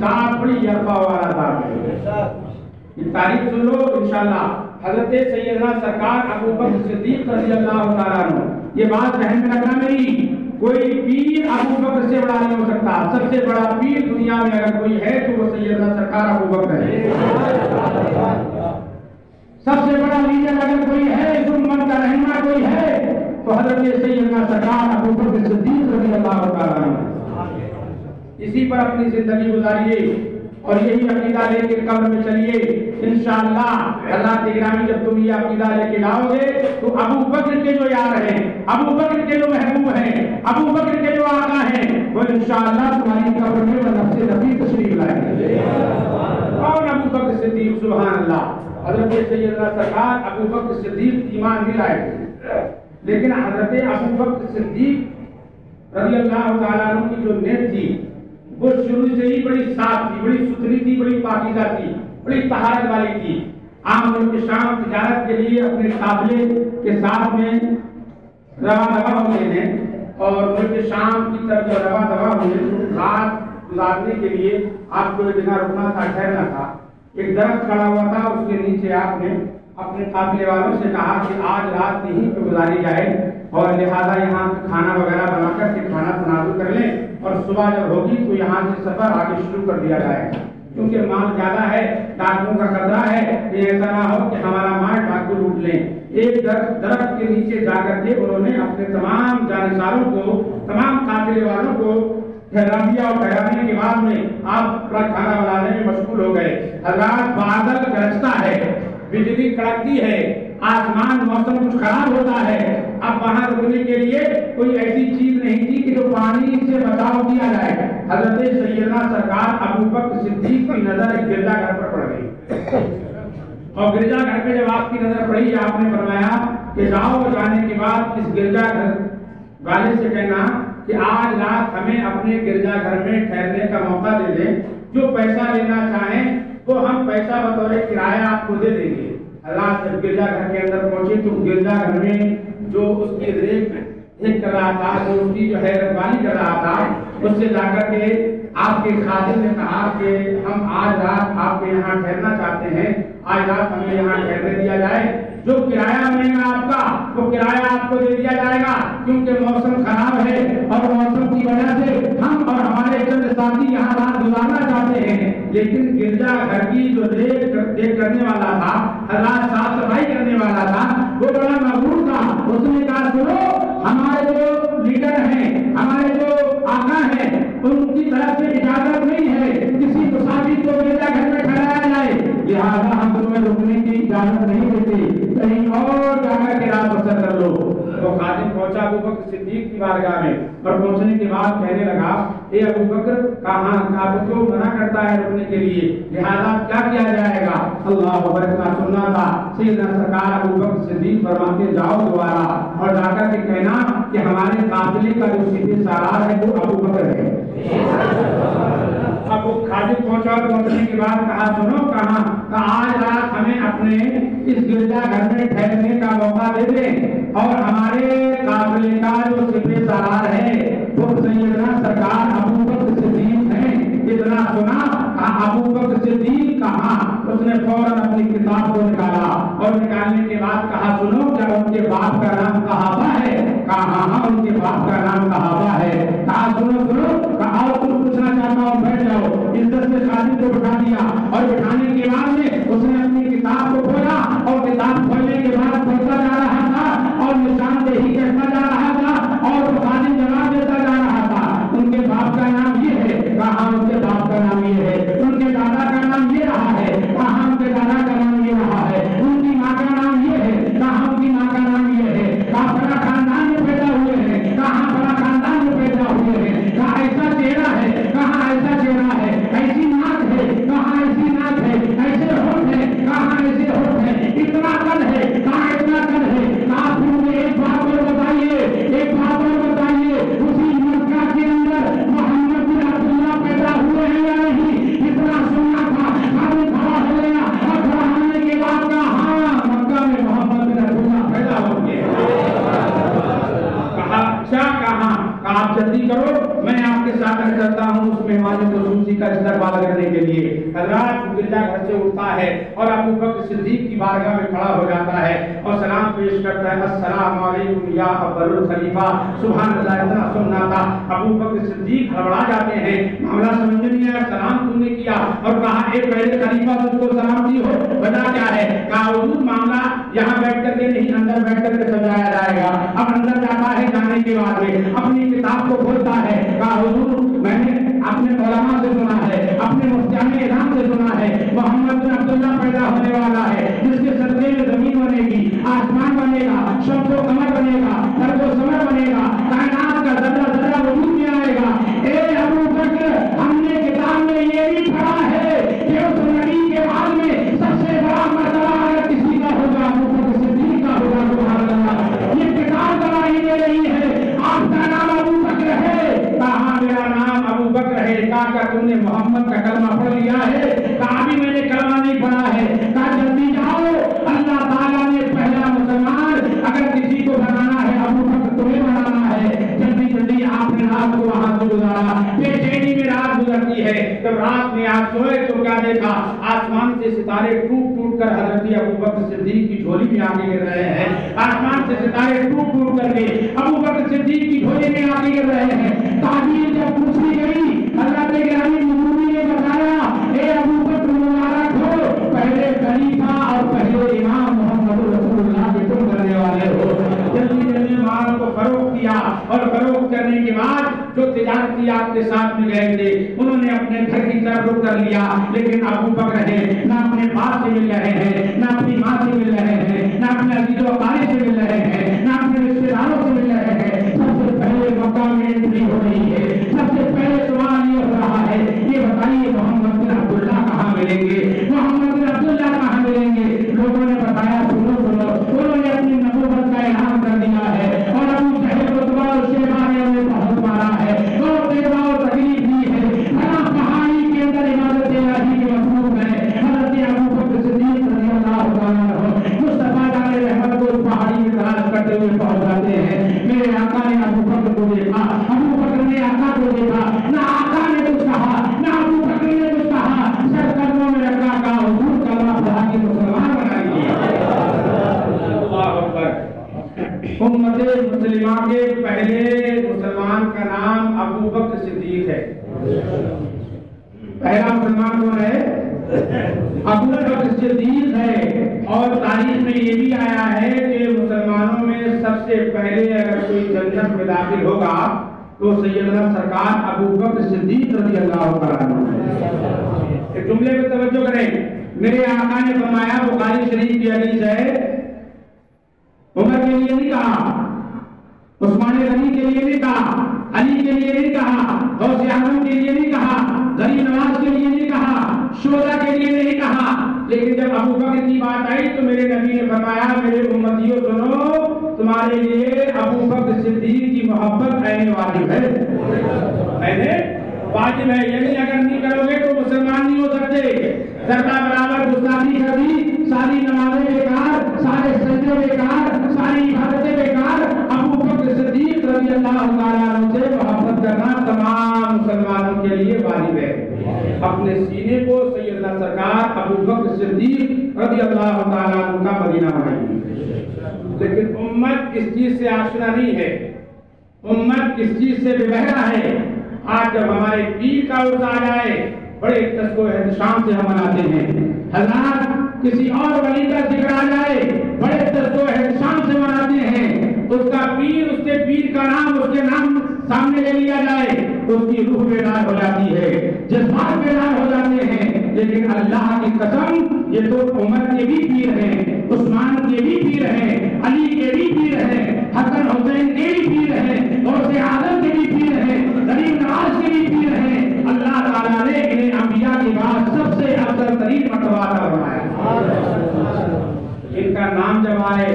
ذات بڑی یرفع والا ذات ہے. یہ تاریخ سن لو انشاءاللہ. حضرت سیدنا سرکار ابو بکر صدیق رضی اللہ تعالیٰ عنہ. یہ بات ذہن میں رکھنا میری, کوئی پیر ابو بکر سے بڑا نہیں ہو سکتا. سب سے بڑا پیر دنیا میں اگر کوئی ہے تو وہ سیدنا سرکار ابو بکر ہے. سب سے بڑا لیڈر اگر کوئی ہے, اس امت کا رہنما کوئی ہے تو حضرت سیدنا سرکار ابو بکر صدیق رضی اللہ تعالیٰ عنہ. اسی پر اپنی زندگی گزاریے اور یہی عقیدہ لے کے قبر میں چلیے انشاءاللہ. اللہ کے گرامی جب تم یہ عقیدہ لے کے لاؤ گے تو ابو بکر کے جو یار ہیں, ابو بکر کے جو محبوب ہیں, ابو بکر کے جو آقا ہیں, وہ انشاءاللہ تمہاری قبر میں وہ نفس نبی تشریف لائیں گے. کون ابو بکر صدیق؟ سبحان اللہ. حضرت سیدنا سرکار ابو بکر صدیق ایمان بھی لائے تھے, لیکن حضرت ابو بکر صدیق رضی اللہ تعالیٰ عنہ کی جو نیت تھی وہ شروع سے ہی بڑی صاف تھی, بڑی ستھری تھی, بڑی پاکیزہ تھی, بڑی طہارت والی تھی. عام ملک شام تجارت کے لیے اپنے قافلے کے ساتھ میں رواں ہوتے ہیں اور ملک شام کی طرف رواں ہوئے. رات گزارنے کے لیے آپ کو ایک جگہ رکنا تھا, ٹھہرنا تھا. ایک درخت کھڑا ہوا تھا, اس کے نیچے آپ نے اپنے قافلے والوں سے کہا کہ آج رات یہیں پہ گزاری جائے اور لہذا یہاں کھانا وغیرہ بنا کر کے کھانا تناول کر لیں اور صبح جب ہوگی تو یہاں سے سفر آگے شروع کر دیا جائے گا, کیونکہ مال زیادہ ہے, ڈاکوؤں کا خطرہ ہے کہ ایسا نہ ہو کہ ہمارا مال ڈاکو لوٹ لیں. ایک درخت کے نیچے جا کر کے انہوں نے اپنے تمام جانساروں کو, تمام قافلے والوں کو ٹھہرا دیا اور ٹھہرانے کے بعد میں آپ اپنا کھانا بنانے میں مشغول ہو گئے. حضرات بادل گرجتا ہے, بجلی کڑکتی ہے, آسمان موسم کچھ خراب ہوتا ہے. اب وہاں رکنے کے لیے کوئی ایسی چیز نہیں تھی کہ جو پانی سے بچاؤ کیا جائے. حضرت سیدنا سرکار ابو بکر صدیق کی نظر ایک گرجا گھر پر پڑ گئی اور گرجا گھر پہ جب آپ کی نظر پڑی آپ نے فرمایا کہ جاؤ, جانے کے بعد اس گرجا گھر والے سے کہنا کہ آج رات ہمیں اپنے گرجا گھر میں ٹھہرنے کا موقع دے دیں, جو پیسہ لینا چاہیں وہ ہم پیسہ بطور کرایہ آپ کو دے دیں گے. رات جب گرجا گھر کے اندر پہنچے تو گرجا گھر میں جو اس کی دیکھ کر رہا تھا, جو اس کی جو ہے رکھوالی کر رہا تھا, اس سے جا کر کے آپ کے خادم نے کہا کہ ہم آج رات آپ کے یہاں ٹھہرنا چاہتے ہیں, آج رات ہمیں یہاں ٹھہرنے دیا جائے. جو کرایہ بنے گا آپ کا وہ کرایہ آپ کو دے دیا جائے گا, کیونکہ موسم خراب ہے اور موسم کی وجہ سے ہم اور ہمارے چند ساتھی یہاں رات گزارنا چاہتے ہیں. لیکن گرجا گھر کی جو دیکھ کرنے والا تھا, حضرات صاف صفائی کرنے والا تھا, وہ بڑا مغرور تھا. اس نے کہا سنو, ہمارے جو لیڈر ہیں, ہمارے جو آقا ہیں, ان کی طرف سے اجازت نہیں ہے کسی مسافر کو گرجا گھر میں ٹھہرایا جائے, لہٰذا ہم تمہیں رکنے کی اجازت نہیں دیتے, کہیں اور جا کر کے رات بسر کر لو. تو خادم پہنچا ابو بکر صدیق کی بارگاہ میں اور پہنچنے کے بعد کہنے لگا, اے ابو بکر, کہاں آپ کو منع کرتا ہے رکنے کے لیے, لہٰذا کیا کیا جائے گا؟ اللہ اکبر کا سننا تھا. سیدنا سرکار ابو بکر صدیق فرماتے جاؤ دوبارہ اور جا کر کے کہنا کہ ہمارے قافلے کا جو سپہ سالار ہے وہ ابو بکر ہے. اب وہ خادم پہنچا, پہنچنے کے بعد کہا سنو, کہاں؟ آج رات ہمیں اپنے اس گرجا گھر میں ٹھہرنے کا موقع دے دیں اور ہمارے قافلے کا جو سپہ سالار ہے وہ سیدنا سرکار ابو بکر صدیق ہیں. اتنا سنا, ابو بکر صدیق کہاں؟ اس نے فوراً اپنی کتاب کو نکالا اور نکالنے کے بعد کہا سنو, کیا ان کے باپ کا نام صحابہ ہے؟ کہا ہاں, ان کے باپ کا نام صحابہ ہے. کہا سنو, کہا تم پوچھنا چاہتا ہوں, بیٹھ جاؤ. عزت سے خادم کو بٹھا دیا اور بٹھانے کے بعد میں اس نے اپنی کتاب کو کھولا اور کتاب کھولنے کے بعد پڑھتا جا رہا تھا اور نشاندہی کرتا جا رہا تھا اور خادم جواب دیتا جا رہا تھا. ان کے باپ کا نام یہ ہے. کہا ان کے باپ کا نام یہ ہے. ان کے دادا کا نام یہ رہا ہے. کہا ان کے دادا کا نام یہ رہا ہے. ان کی ماں کا نام یہ ہے. کہا ان کی ماں کا نام یہ ہے. کہا بڑا خاندان میں پیدا ہوئے ہیں. کہا بڑا خاندان میں پیدا کرو، میں آپ کے ساتھ کرتا ہوں اس مہمان خصوصی کا استقبال کرنے کے لیے۔ حضرات گرجا گھر سے اٹھتا ہے اور ابو بکر صدیق کی بارگاہ میں کھڑا ہو جاتا ہے اور سلام پیش کرتا ہے، السلام علیکم یا ابل الخلیفہ۔ سبحان اللہ، اتنا سننا تھا۔ ابو بکر صدیق گھبرا جاتے ہیں، معاملہ سمجھ نہیں آیا، سلام تم نے کیا اور کہا ایک پہلے خلیفہ تم کو سلام دی ہو، بتا کیا ہے؟ کہا حضور معاملہ یہاں بیٹھ کر کے نہیں، اندر بیٹھ کر کے سمجھایا جائے گا۔ اب اندر جاتا ہے، جانے کے بعد میں اپنی کتاب کو کھولتا ہے، کہا حضور میں نے اپنے علماء سے سنا ہے، اپنے مفتیان اعظام سے سنا ہے، محمد بن عبداللہ پیدا ہونے والا ہے جس کے صدقے میں زمین بنے گی، آسمان بنے گا، شمس و قمر بنے گا، درب و سمر بنے گا، کائنات کا ذرہ ذرہ وجود میں آئے گا۔ اے ابو بکر، ہم نے کتاب میں یہ بھی پڑھا ہے کہ اس نبی کے بعد میں سب سے بڑا مرتبہ اگر کسی کا ہوگا ابو بکر صدیق کا ہوگا۔ سبحان اللہ، یہ کتاب گواہی دے رہی ہے آپ کا نام ابو بکر ہے۔ کہا میرا نام ابو بکر ہے۔ کہا تم نے محمد کا کلمہ پڑھ لیا ہے؟ کہا بھی میں نے کلمہ نہیں پڑھا ہے۔ کہا جلدی جاؤ، اللہ تعالیٰ نے پہلا مسلمان اگر کسی کو بنانا ہے ابو بکر تمہیں بنانا ہے۔ جلدی جلدی آپ نے رات کو وہاں سے گزارا، بے چینی میں رات گزرتی ہے۔ جب رات میں آپ سوئے تو کیا دیکھا؟ آسمان سے ستارے ٹوٹ ٹوٹ کر حضرت ابو بکر صدیق کی جھولی میں آ کے گر رہے ہیں۔ آسمان سے ستارے ٹوٹ ٹوٹ کر کے ابو بکر صدیق کی جھولی میں آ کے گر رہے ہیں۔ تعبیر جب پوچھی گئی، حضرت گرامی مجوری نے بتایا، اے ابو بکر مبارک ہو، پہلے خلیفہ اور پہلے امام محمد رسول اللہ کے تم کرنے والے ہو۔ جلدی جلدی مال کو فروخت کیا اور فروخت کرنے کے بعد جو تجارتی آپ کے ساتھ میں گئے تھے انہوں نے اپنے گھر کی طرف رخ کر لیا، لیکن ابو بکر ہیں نہ اپنے باپ سے مل رہے ہیں، نہ اپنی ماں سے مل رہے ہیں، نہ اپنے عزیز و اقارب سے مل رہے ہیں، نہ اپنے رشتے داروں سے مل رہے ہیں۔ سب سے پہلے مکہ میں انٹری ہو رہی ہے، سب سے پہلے سوال یہ ہو رہا ہے، یہ بتائیے محمد بن عبداللہ کہاں ملیں گے؟ محمد بن عبداللہ کہاں ملیں گے؟ لوگوں نے بتایا سنو سنو، انہوں نے اپنی نبوت کا اعلان کر دیا ہے اور ابو جہل رتبہ اور شیبہ نے انہیں بہت مارا ہے اور تیرا اور تکلیف دی ہے۔ ہر پہاڑی کے اندر عبادت الہی کے مطلوب ہے۔ حضرت ابو بکر صدیق رضی اللہ تعالیٰ عنہ مصطفیٰ جان رحمت کو پہاڑی میں تلاش کرتے ہوئے پہنچ جاتے ہیں۔ میرے آقا نے ابو بکر کو دیکھا، ابو بکر نے آقا کو دیکھا، نہ آقا نے کچھ کہا نہ ابو بکر نے کچھ کہا، سر قدموں میں رکھا، کہا حضور کلمہ پڑھا کے مسلمان بنا لیے۔ اللہ اکبر۔ امت مسلمہ کے پہلے مسلمان کا نام ابو بکر صدیق ہے۔ پہلا مسلمان کون ہے؟ ابو بکر صدیق ہے۔ اور تاریخ میں یہ بھی آیا ہے کہ مسلمانوں میں سب سے پہلے اگر کوئی جنت میں داخل ہوگا تو سیدنا سرکار ابو بکر صدیق رضی اللہ تعالیٰ عنہ۔ ایک جملے پہ توجہ کریں، میرے آقا نے فرمایا، بخاری شریف کی حدیث ہے، عمر کے لیے نہیں کہا، عثمان غنی کے لیے نہیں کہا، علی کے لیے نہیں کہا، غوث اعظم کے لیے نہیں کہا، غریب نواز کے لیے نہیں کہا، شہداء کے لیے نہیں کہا، لیکن جب ابو بکر کی بات آئی تو میرے نبی نے فرمایا، میرے امتیوں سنو، تمہارے لیے ابو بکر صدیق کی محبت عین واجب ہے، واجب ہے، یعنی اگر نہیں کرو گے تو مسلمان نہیں ہو سکتے۔ زردہ برابر گستاخی کر دی، ساری نمازیں بیکار، سارے سجدے بیکار، ساری عبادتیں بیکار۔ ابو بکر صدیق رضی اللہ تعالیٰ عنہ سے محبت کرنا تمام مسلمانوں کے لیے واجب ہے۔ اپنے سینے کو سیدنا سرکار ابو بکر صدیق رضی اللہ تعالیٰ عنہ کا مدینہ بنائیے، لیکن امت اس چیز سے آشنا نہیں ہے، امت اس چیز سے بے بہرا ہے۔ آج جب ہمارے پیر کا عرص آ جائے بڑے تسک و احتشام سے ہم مناتے ہیں، حضرات کسی اور ولی کا ذکر آ جائے بڑے تسک و احتشام سے مناتے ہیں، اس کا پیر، اس کے پیر کا نام، اس کے نام سامنے لے لیا جائے اس کی روح بیدار ہو جاتی ہے، جذبات بیدار ہو جاتے ہیں۔ لیکن اللہ کی قسم، یہ تو عمر کے بھی پیر ہیں، عثمان کے بھی پیر ہیں، علی کے بھی پیر ہیں، حسن حسین کے بھی پیر ہیں، غوث اعظم کے بھی پیر ہیں، غریب نواز کے بھی پیر ہیں۔ اللہ تعالیٰ نے انہیں انبیاء کے بعد سب سے افضل ترین مرتبہ عطا فرمایا۔ ان کا نام جب آئے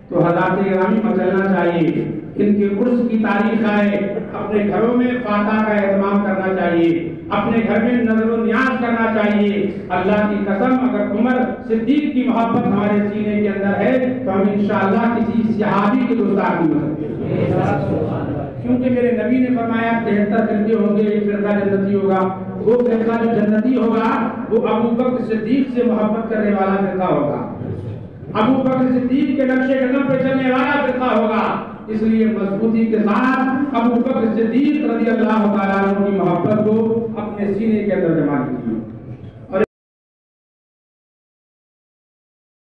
تو حضرات گرامی مچلنا چاہیے، ان کے عرس کی تاریخ آئے اپنے گھروں میں فاتح کا اہتمام کرنا چاہیے، اپنے گھر میں نظر و نیاز کرنا چاہیے۔ اللہ کی قسم اگر عمر صدیق کی محبت ہمارے سینے کے اندر ہے تو ہم انشاءاللہ کسی صحابی کے گستاخ نہیں ہو سکتے۔ کیونکہ میرے نبی نے فرمایا 73 فرقے ہوں گے، ایک فرقہ جنتی ہوگا، وہ فرقہ جو جنتی ہوگا وہ ابو بکر صدیق سے محبت کرنے والا فرقہ ہوگا، ابو بکر صدیق کے نقش قدم پہ چلنے والا فرقہ ہوگا۔ اس لیے مضبوطی کے ساتھ ابو بکر صدیق رضی اللہ تعالیٰ عنہ کی محبت کو اپنے سینے کے اندر جمع کیجیے۔